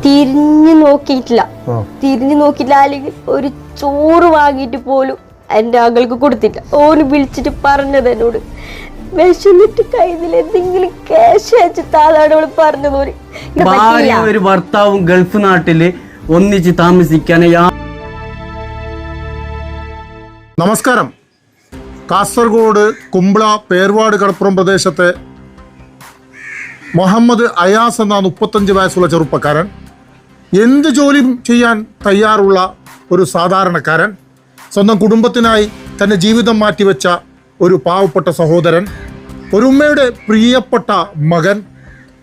തിരിഞ്ഞു നോക്കിയിട്ടില്ല അല്ലെങ്കിൽ ഒരു ചോറ് വാങ്ങിയിട്ട് പോലും എന്റെ മകൾക്ക് കൊടുത്തില്ല. ഓന് വിളിച്ചിട്ട് പറഞ്ഞത് എന്നോട് വിശന്നിട്ട് കയ്യിൽ എന്തെങ്കിലും ക്യാഷ് അയച്ചിട്ടാണ് അവള് പറഞ്ഞത്. ഒരു ഭർത്താവും ഗൾഫ് നാട്ടില് ഒന്നിച്ച് താമസിക്കാൻ. നമസ്കാരം. കാസർഗോഡ് കുമ്പള പേർവാട് കടപ്പുറം പ്രദേശത്തെ മുഹമ്മദ് അയാസ് എന്ന 35 വയസ്സുള്ള ചെറുപ്പക്കാരൻ, എന്ത് ജോലിയും ചെയ്യാൻ തയ്യാറുള്ള ഒരു സാധാരണക്കാരൻ, സ്വന്തം കുടുംബത്തിനായി തൻ്റെ ജീവിതം മാറ്റിവെച്ച ഒരു പാവപ്പെട്ട സഹോദരൻ, ഒരു ഉമ്മയുടെ പ്രിയപ്പെട്ട മകൻ,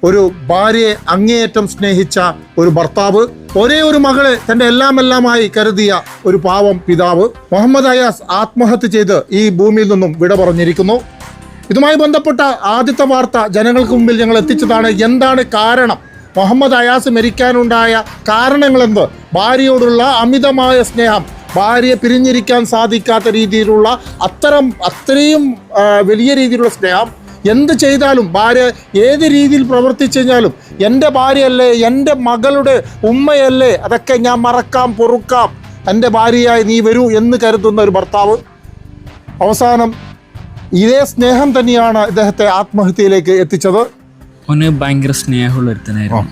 ഒരു ഭാര്യയെ അങ്ങേയറ്റം സ്നേഹിച്ച ഒരു ഭർത്താവ്, ഒരേ ഒരു മകളെ തൻ്റെ എല്ലാമായി കരുതിയ ഒരു പാവം പിതാവ് മുഹമ്മദ് അയാസ് ആത്മഹത്യ ചെയ്ത് ഈ ഭൂമിയിൽ നിന്നും വിട പറഞ്ഞിരിക്കുന്നു. ഇതുമായി ബന്ധപ്പെട്ട ആദ്യത്തെ വാർത്ത ജനങ്ങൾക്ക് മുമ്പിൽ ഞങ്ങൾ എത്തിച്ചതാണ്. എന്താണ് കാരണം, മുഹമ്മദ് അയാസ് മരിക്കാനുണ്ടായ കാരണങ്ങളെന്ത്, ഭാര്യയോടുള്ള അമിതമായ സ്നേഹം, ഭാര്യയെ പിരിഞ്ഞിരിക്കാൻ സാധിക്കാത്ത രീതിയിലുള്ള അത്രയും വലിയ രീതിയിലുള്ള സ്നേഹം, എന്ത് ചെയ്താലും ഭാര്യ ഏത് രീതിയിൽ പ്രവർത്തിച്ചു കഴിഞ്ഞാലും എൻ്റെ ഭാര്യയല്ലേ, എൻ്റെ മകളുടെ ഉമ്മയല്ലേ, അതൊക്കെ ഞാൻ മറക്കാം, പൊറുക്കാം, എൻ്റെ ഭാര്യയായി നീ വരൂ എന്ന് കരുതുന്ന ഒരു ഭർത്താവ്, അവസാനം ഇതേ സ്നേഹം തന്നെയാണ് ഇദ്ദേഹത്തെ ആത്മഹത്യയിലേക്ക് എത്തിച്ചത്. അവന് ഭയങ്കര സ്നേഹമുള്ള ഒരുത്തനായിരുന്നു.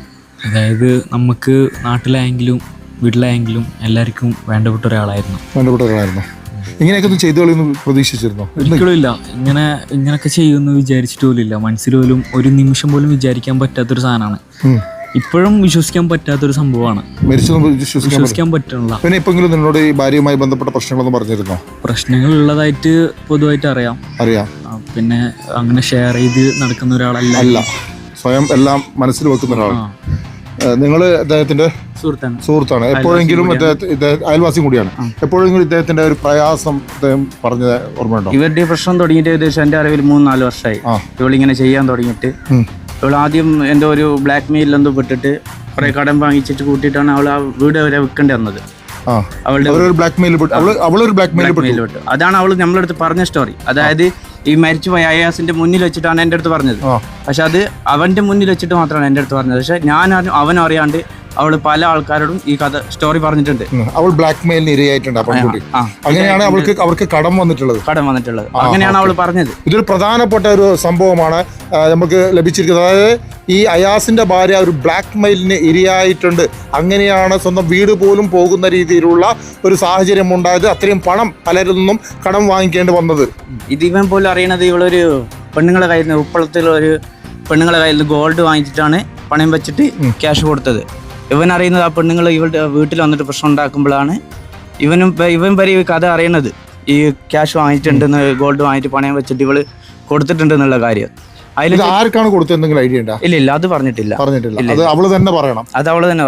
അതായത് നമുക്ക് നാട്ടിലായെങ്കിലും വീട്ടിലായെങ്കിലും എല്ലാവർക്കും വേണ്ടപ്പെട്ട ഒരാളായിരുന്നു. ഇങ്ങനെയൊക്കെ ഒന്നും ചെയ്തു കളയൊന്നും പ്രതീക്ഷിച്ചിരുന്നോ? ഒരിക്കലും ഇല്ല. ഇങ്ങനെയൊക്കെ ചെയ്യുമെന്ന് വിചാരിച്ചിട്ട് പോലും ഇല്ല. മനസ്സിൽ പോലും ഒരു നിമിഷം പോലും വിചാരിക്കാൻ പറ്റാത്തൊരു സാധനമാണ്. ഇപ്പോഴും വിശ്വസിക്കാൻ പറ്റാത്തൊരു സംഭവമാണ്. വിശ്വസിക്കാൻ പറ്റണില്ല. പിന്നെ ഇപ്പെങ്കിലും നിന്നോട് ഈ ഭാര്യയുമായി ബന്ധപ്പെട്ട പ്രശ്നങ്ങളൊന്നും പറഞ്ഞിരുന്നോ? പ്രശ്നങ്ങൾ ഉള്ളതായിട്ട് പൊതുവായിട്ട് അറിയാം. പിന്നെ അങ്ങനെ ഷെയർ ചെയ്ത് നടക്കുന്ന ഒരാളല്ല, സ്വയം എല്ലാം മനസ്സിൽ വെക്കുന്ന ഒരാളാണ്. നിങ്ങൾ അദ്ദേഹത്തിന്റെ സുഹൃത്താണ്. എപ്പോഴെങ്കിലും അയൽവാസിയും കൂടിയാണ്. എപ്പോഴെങ്കിലും ഇദ്ദേഹത്തിന്റെ ഒരു പ്രയാസം അദ്ദേഹം പറഞ്ഞത് ഓർമ്മയുണ്ടോ? ഇവരുടെ പ്രശ്നം തുടങ്ങിയിട്ട് ഏകദേശം എൻ്റെ അറിവിൽ 3-4 വർഷമായി ഇവളിങ്ങനെ ചെയ്യാൻ തുടങ്ങിയിട്ട്. ഇവൾ ആദ്യം എന്തോ ഒരു ബ്ലാക്ക് മെയിൽ എന്തോ പെട്ടിട്ട് കുറെ കടം വാങ്ങിച്ചിട്ട് കൂട്ടിയിട്ടാണ് അവൾ ആ വീട് വരെ വെക്കേണ്ടി വന്നത്. അതാണ് അവള് നമ്മളെ അടുത്ത് പറഞ്ഞ സ്റ്റോറി. അതായത് ഈ മരിച്ചുപോയ അയാസിന്റെ മുന്നിൽ വെച്ചിട്ടാണ് എൻ്റെ അടുത്ത് പറഞ്ഞത്. പക്ഷെ അത് അവന്റെ മുന്നിൽ വെച്ചിട്ട് മാത്രമാണ് എൻ്റെ അടുത്ത് പറഞ്ഞത്. പക്ഷെ അവനും അറിയാണ്ട് അവള് പല ആൾക്കാരോടും ഈ കഥ സ്റ്റോറി പറഞ്ഞിട്ടുണ്ട്. അവൾ ബ്ലാക്ക് മെയിലിന് ഇരയായിട്ടുണ്ട്. അങ്ങനെയാണ് അവർക്ക് കടം വന്നിട്ടുള്ളത്. അങ്ങനെയാണ് അവൾ പറഞ്ഞത്. ഇതൊരു പ്രധാനപ്പെട്ട ഒരു സംഭവമാണ് നമുക്ക് ലഭിച്ചിരിക്കുന്നത്. അതായത് ഈ അയാസിന്റെ ഭാര്യ ഒരു ബ്ലാക്ക് മെയിലിന് ഇരയായിട്ടുണ്ട്. അങ്ങനെയാണ് സ്വന്തം വീട് പോലും പോകുന്ന രീതിയിലുള്ള ഒരു സാഹചര്യം ഉണ്ടായത്. അത്രയും പണം പലരിൽ നിന്നും കടം വാങ്ങിക്കേണ്ടി വന്നത്. ഇത് ഇവൻ പോലും അറിയണത് ഇവളൊരു പെണ്ണുങ്ങളെ കയ്യിൽ നിന്ന്, ഉപ്പളത്തിലൊരു പെണ്ണുങ്ങളെ കയ്യിൽ നിന്ന് ഗോൾഡ് വാങ്ങിച്ചിട്ടാണ് പണയം വെച്ചിട്ട് ക്യാഷ് കൊടുത്തത്. ഇവൻ അറിയുന്നത് ആ പെണ്ണുങ്ങൾ ഇവളുടെ വീട്ടിൽ വന്നിട്ട് പ്രശ്നം ഉണ്ടാക്കുമ്പോഴാണ് ഇവൻ വരെ ഈ കഥ അറിയണത്. ഈ ക്യാഷ് വാങ്ങിച്ചിട്ടുണ്ടെന്ന്, ഗോൾഡ് വാങ്ങിയിട്ട് പണയം വെച്ചിട്ട് ഇവള് കൊടുത്തിട്ടുണ്ട് എന്നുള്ള കാര്യം. ആർക്കാണ് കൊടുത്തെന്തെങ്കിലും ഐഡിയ ഉണ്ടോ? ഇല്ല, അത് പറഞ്ഞിട്ടില്ല. അത് അവള് തന്നെ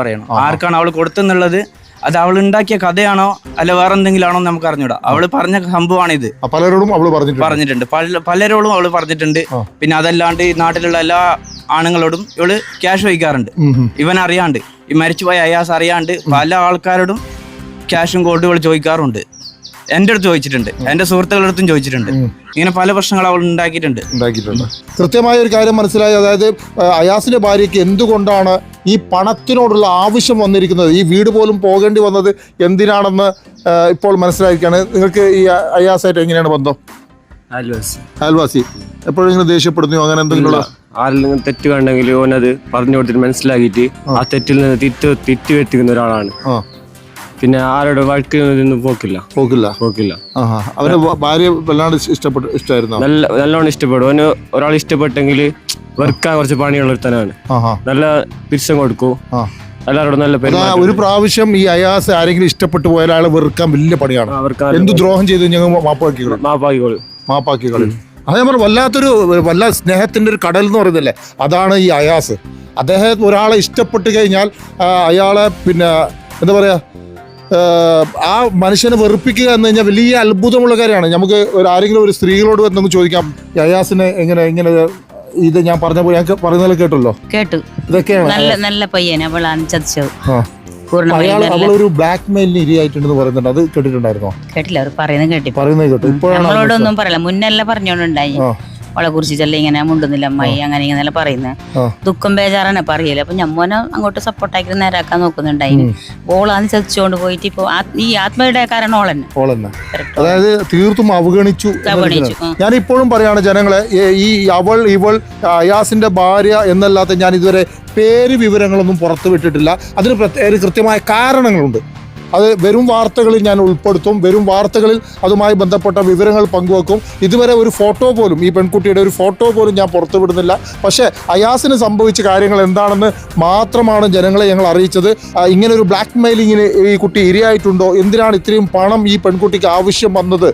പറയണം. ആർക്കാണ് അവള് കൊടുത്തെന്നുള്ളത്, അത് അവൾ ഉണ്ടാക്കിയ കഥയാണോ അല്ല വേറെ എന്തെങ്കിലും ആണോ നമുക്ക് അറിഞ്ഞൂടാ. അവള് പറഞ്ഞ സംഭവമാണിത്. പലരോടും അവള് പറഞ്ഞിട്ടുണ്ട്. പലരോടും അവള് പറഞ്ഞിട്ടുണ്ട്. പിന്നെ അതല്ലാണ്ട് ഈ നാട്ടിലുള്ള എല്ലാ ആണുങ്ങളോടും ഇവള് ക്യാഷ് വയ്ക്കാറുണ്ട്. ഇവൻ അറിയാണ്ട്, ഈ മരിച്ചുപോയ അയാസ് അറിയാണ്ട് പല ആൾക്കാരോടും ക്യാഷും ഗോൾഡും ഇവള് ചോദിക്കാറുണ്ട്. എൻ്റെ അടുത്ത് ചോദിച്ചിട്ടുണ്ട്, എൻ്റെ സുഹൃത്തുക്കളുടെ അടുത്തും ചോദിച്ചിട്ടുണ്ട്. ഇങ്ങനെ പല പ്രശ്നങ്ങൾ അവൾ ഉണ്ടാക്കിയിട്ടുണ്ട്. കൃത്യമായ ഒരു കാര്യം മനസ്സിലായി. അതായത് അയാസിന്റെ ഭാര്യയ്ക്ക് എന്തുകൊണ്ടാണ് ഈ പണത്തിനോടുള്ള ആവശ്യം വന്നിരിക്കുന്നത്, ഈ വീട് പോലും പോകേണ്ടി വന്നത് എന്തിനാണെന്ന് ഇപ്പോൾ മനസ്സിലായിരിക്കുകയാണ്. നിങ്ങൾക്ക് ഈ അയാസായിട്ട് എങ്ങനെയാണ് ബന്ധം? അയൽവാസി. എപ്പോഴെങ്കിലും ദേഷ്യപ്പെടുന്നു അങ്ങനെ എന്തെങ്കിലും? ആരെങ്കിലും തെറ്റ് കണ്ടെങ്കിൽ ഓനത് പറഞ്ഞു കൊടുത്തിട്ട് മനസ്സിലാക്കിയിട്ട് ആ തെറ്റിൽ നിന്ന് തിറ്റ് വെത്തിക്കുന്ന ഒരാളാണ്. പിന്നെ ആരോട് വഴക്കൊന്നും പോക്കില്ല. അവന് ഭാര്യ വല്ലാണ്ട് ഇഷ്ടമായിരുന്നു. നല്ലോണം ഇഷ്ടപ്പെടും. അവന് ഒരാൾ ഇഷ്ടപ്പെട്ടെങ്കിൽ വെറുക്കാൻ കുറച്ച് പണിയുള്ള ഒരുത്തനാണ്. നല്ല തിരിച്ചും കൊടുക്കും എല്ലാവരോടും നല്ല പേര്. ഒരു പ്രാവശ്യം ഈ അയാസ് ആരെങ്കിലും ഇഷ്ടപ്പെട്ടു പോയാൽ അയാളെ വെറുക്കാൻ വലിയ പണിയാണ്. എന്ത് ദ്രോഹം ചെയ്തു ഞങ്ങൾ മാപ്പാക്കിക്കളി. അത് നമ്മൾ വല്ല സ്നേഹത്തിന്റെ ഒരു കടൽ എന്ന് പറയുന്നില്ലേ, അതാണ് ഈ അയാസ്. അദ്ദേഹം ഒരാളെ ഇഷ്ടപ്പെട്ട് കഴിഞ്ഞാൽ അയാളെ പിന്നെ എന്താ പറയാ, ആ മനുഷ്യനെ വെറുപ്പിക്കുക എന്ന് കഴിഞ്ഞാൽ വലിയ അത്ഭുതമുള്ള കാര്യമാണ്. നമുക്ക് ആരെങ്കിലും ഒരു സ്ത്രീകളോട് എന്തെങ്കിലും ചോദിക്കാം, അയാസിനെ എങ്ങനെ ഇത് ഞാൻ പറഞ്ഞ പോലെ ഞങ്ങൾക്ക് പറയുന്നത് കേട്ടു. ഇതൊക്കെയാണ് നല്ല പയ്യൻ അവളാണ് ചതിച്ചത്. അവളൊരു ബ്ലാക്ക് മെയിലിന് ഇരയായിട്ടുണ്ടെന്ന് പറയുന്നുണ്ട്. അത് കേട്ടിട്ടുണ്ടായിരുന്നോ? കേട്ടില്ല, അവർ പറയുന്നത് കേട്ടു. നമ്മളോടൊന്നും പറയില്ല, മുന്നല്ല പറഞ്ഞോണ്ടുണ്ടായി. അവളെ കുറിച്ചിട്ടല്ല ഇങ്ങനെ മുണ്ടുന്നില്ല അമ്മായി അങ്ങനെ ഇങ്ങനെ പറയുന്നത്. ദുഃഖം ബേജാറാണ് പറയല്. അപ്പൊ ഞമ്മോനെ അങ്ങോട്ട് സപ്പോർട്ടാക്കി നേരാക്കാൻ നോക്കുന്നുണ്ടായിന്. ഓളാന്ന് ചതിച്ചുകൊണ്ട് പോയിട്ട് ഇപ്പൊ ഈ ആത്മയുടെ കാരണം ഓളന്നെ. അതായത് തീർത്തും അവഗണിച്ചു. ഞാൻ ഇപ്പോഴും പറയാണ് ജനങ്ങളെ, ഈ അവൾ ഇവൾ അയാസിന്റെ ഭാര്യ എന്നല്ലാത്ത ഞാൻ ഇതുവരെ പേര് വിവരങ്ങളൊന്നും പുറത്തു വിട്ടിട്ടില്ല. അതിന് കൃത്യമായ കാരണങ്ങളുണ്ട്. അത് വരും വാർത്തകളിൽ ഞാൻ ഉൾപ്പെടുത്തും. വരും വാർത്തകളിൽ അതുമായി ബന്ധപ്പെട്ട വിവരങ്ങൾ പങ്കുവെക്കും. ഇതുവരെ ഒരു ഫോട്ടോ പോലും, ഈ പെൺകുട്ടിയുടെ ഒരു ഫോട്ടോ പോലും ഞാൻ പുറത്തുവിടുന്നില്ല. പക്ഷേ അയാസിന് സംഭവിച്ച കാര്യങ്ങൾ എന്താണെന്ന് മാത്രമാണ് ജനങ്ങളെ ഞങ്ങൾ അറിയിച്ചത്. ഇങ്ങനെ ഒരു ബ്ലാക്ക് മെയിലിങ്ങിന് ഈ കുട്ടി ഇരയായിട്ടുണ്ടോ, എന്തിനാണ് ഇത്രയും പണം ഈ പെൺകുട്ടിക്ക് ആവശ്യം വന്നത്,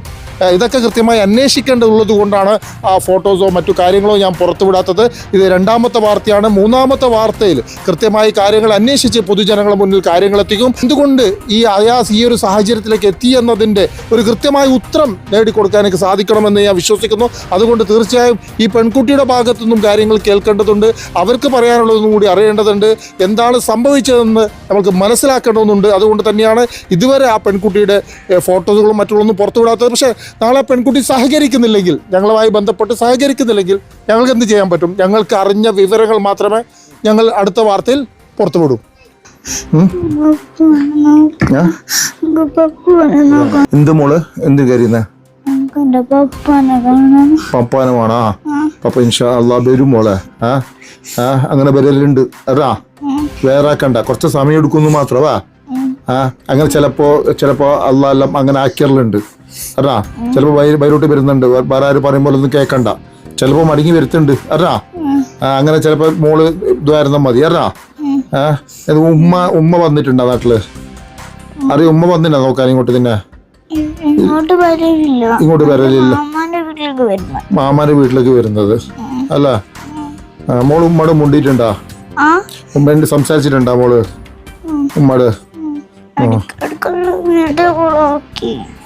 ഇതൊക്കെ കൃത്യമായി അന്വേഷിക്കേണ്ടതുള്ളത് കൊണ്ടാണ് ആ ഫോട്ടോസോ മറ്റു കാര്യങ്ങളോ ഞാൻ പുറത്തുവിടാത്തത്. ഇത് രണ്ടാമത്തെ വാർത്തയാണ്. മൂന്നാമത്തെ വാർത്തയിൽ കൃത്യമായി കാര്യങ്ങൾ അന്വേഷിച്ച് പൊതുജനങ്ങളുടെ മുന്നിൽ കാര്യങ്ങൾ എത്തിക്കും. എന്തുകൊണ്ട് ഈ അയാസ് ഈ ഒരു സാഹചര്യത്തിലേക്ക് എത്തി എന്നതിൻ്റെ ഒരു കൃത്യമായ ഉത്തരം നേടിക്കൊടുക്കാൻ എനിക്ക് സാധിക്കണമെന്ന് ഞാൻ വിശ്വസിക്കുന്നു. അതുകൊണ്ട് തീർച്ചയായും ഈ പെൺകുട്ടിയുടെ ഭാഗത്തുനിന്നും കാര്യങ്ങൾ കേൾക്കേണ്ടതുണ്ട്. അവർക്ക് പറയാനുള്ളതൊന്നും കൂടി അറിയേണ്ടതുണ്ട്. എന്താണ് സംഭവിച്ചതെന്ന് നമുക്ക് മനസ്സിലാക്കേണ്ടതുണ്ട്. അതുകൊണ്ട് തന്നെയാണ് ഇതുവരെ ആ പെൺകുട്ടിയുടെ ഫോട്ടോസുകളും മറ്റുള്ളൊന്നും പുറത്തുവിടാത്തത്. പക്ഷേ നാളെ പെൺകുട്ടി സഹകരിക്കുന്നില്ലെങ്കിൽ, ഞങ്ങളുമായി ബന്ധപ്പെട്ട് സഹകരിക്കുന്നില്ലെങ്കിൽ ഞങ്ങൾക്ക് എന്ത് ചെയ്യാൻ പറ്റും? ഞങ്ങൾക്ക് അറിഞ്ഞ വിവരങ്ങൾ മാത്രമേ ഞങ്ങൾ അടുത്ത വാർത്തയിൽ പുറത്തുവിടൂ. എന്ത് മോള് എന്ത് കരുതുന്നേ? പപ്പാനെ വേണോ? പപ്പ ഇൻഷാ അല്ലാ വരും മോളെ. അങ്ങനെ വരലുണ്ട് അതാ, വേറെ ആക്കണ്ട, കുറച്ച് സമയം എടുക്കുന്നു മാത്രമാ. അങ്ങനെ ചിലപ്പോ അല്ലാ എല്ലാം അങ്ങനെ ആക്കിയറുണ്ട് അറാ. ചിലപ്പോ ബൈരോട്ട് വരുന്നുണ്ട്, വേറെ ആര് പറയുമ്പോൾ ഒന്നും കേൾക്കണ്ട. ചിലപ്പോ മടങ്ങി വരുത്തുണ്ട് അറാ. അങ്ങനെ ചിലപ്പോ മോള് ഇതായിരുന്നാ മതി അറാ. ഉമ്മ വന്നിട്ടുണ്ടോ നാട്ടില്? അറിയ ഉമ്മ വന്നിട്ടുണ്ടോ നോക്കാൻ ഇങ്ങോട്ട്? തന്നെ ഇങ്ങോട്ട് വരലില്ല, മാമാന്റെ വീട്ടിലേക്ക് വരുന്നത് അല്ല. മോള് ഉമ്മയോട് മുണ്ടിട്ടുണ്ടാ? ഉമ്മേന്റെ സംസാരിച്ചിട്ടുണ്ടാ മോള് ഉമ്മയോട്?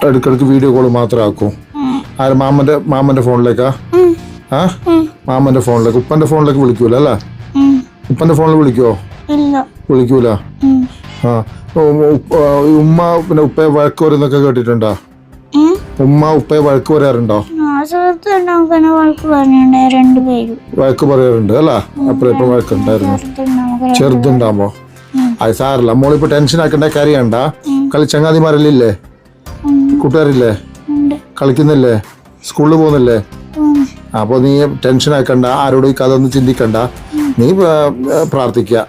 ഇടയ്ക്കിടയ്ക്ക് വീഡിയോ കോള് മാത്രം ആക്കും. ആര്? മാമന്റെ ഫോണിലേക്കാ? മാമന്റെ ഫോണിലേക്ക്. ഉപ്പന്റെ ഫോണിലേക്ക് വിളിക്കൂല അല്ലേ? ഉപ്പന്റെ ഫോണിൽ വിളിക്കുവോ? വിളിക്കൂല. ഉമ്മ പിന്നെ ഉപ്പയെ വഴക്ക് പറയുന്നൊക്കെ കേട്ടിട്ടുണ്ടോ? ഉമ്മ ഉപ്പയെ വഴക്ക് പറയാറുണ്ടോ? വഴക്ക് പറയാറുണ്ട് അല്ല? അപ്പഴും എപ്പോഴും വഴക്കുണ്ടായിരുന്നു ചെറുതുണ്ടാകുമ്പോ. അത് സാറില്ല, മോളിപ്പോ ടെൻഷൻ ആക്കണ്ട കാര്യണ്ട. ചങ്ങാതിമാരല്ലേ, കൂട്ടുകാരില്ലേ, കളിക്കുന്നില്ലേ, സ്കൂളിൽ പോകുന്നില്ലേ? അപ്പൊ നീ ടെൻഷൻ ആക്കണ്ട, ആരോടും ഈ കഥ ഒന്നും ചിന്തിക്കണ്ട. നീ പ്രാർത്ഥിക്കുക,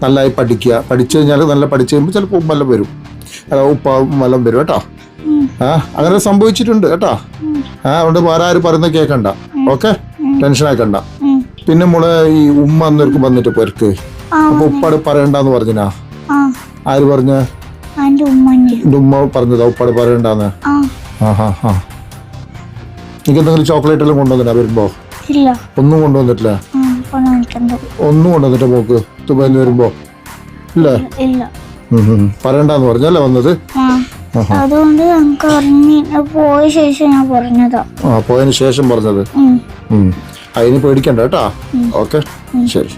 നന്നായി പഠിക്കുക. പഠിച്ചു കഴിഞ്ഞാൽ നല്ല പഠിച്ചു കഴിയുമ്പോൾ ചിലപ്പോൾ ഉമ്മെല്ലാം വരും, ഉമ്മെല്ലാം വരും കേട്ടോ. അങ്ങനെ സംഭവിച്ചിട്ടുണ്ട് കേട്ടോ. അതുകൊണ്ട് വേറെ ആര് പറയുന്നത് കേൾക്കണ്ട. ഓക്കെ, ടെൻഷൻ ആക്കണ്ട. പിന്നെ മോളെ ഈ ഉമ്മ അന്നേർക്ക് വന്നിട്ട് പോർക്ക് അപ്പൊ ഉപ്പാട് പറയണ്ടെന്ന് പറഞ്ഞാ? ആര് പറഞ്ഞ? എന്റെ ഉമ്മ പറഞ്ഞതാ ഉപ്പാട് പറയണ്ടെന്ന്? എനിക്ക് എന്തെങ്കിലും ചോക്ലേറ്റ് എല്ലാം കൊണ്ടുവന്നിട്ടാ വരുമ്പോ? ഒന്നും കൊണ്ടുവന്നിട്ടില്ല. ഒന്നും കൊണ്ടുവന്നിട്ട് പോക്ക് ദുബായിൽ വരുമ്പോ? ഇല്ലേ? പറയണ്ടെന്ന് പറഞ്ഞല്ലേ വന്നത്? അതുകൊണ്ട് പോയ ശേഷം ഞാൻ പറഞ്ഞതാ. പോയതിനു ശേഷം പറഞ്ഞത്. അതിന് പേടിക്കണ്ട കേട്ടാ. ഓക്കെ, ശരി.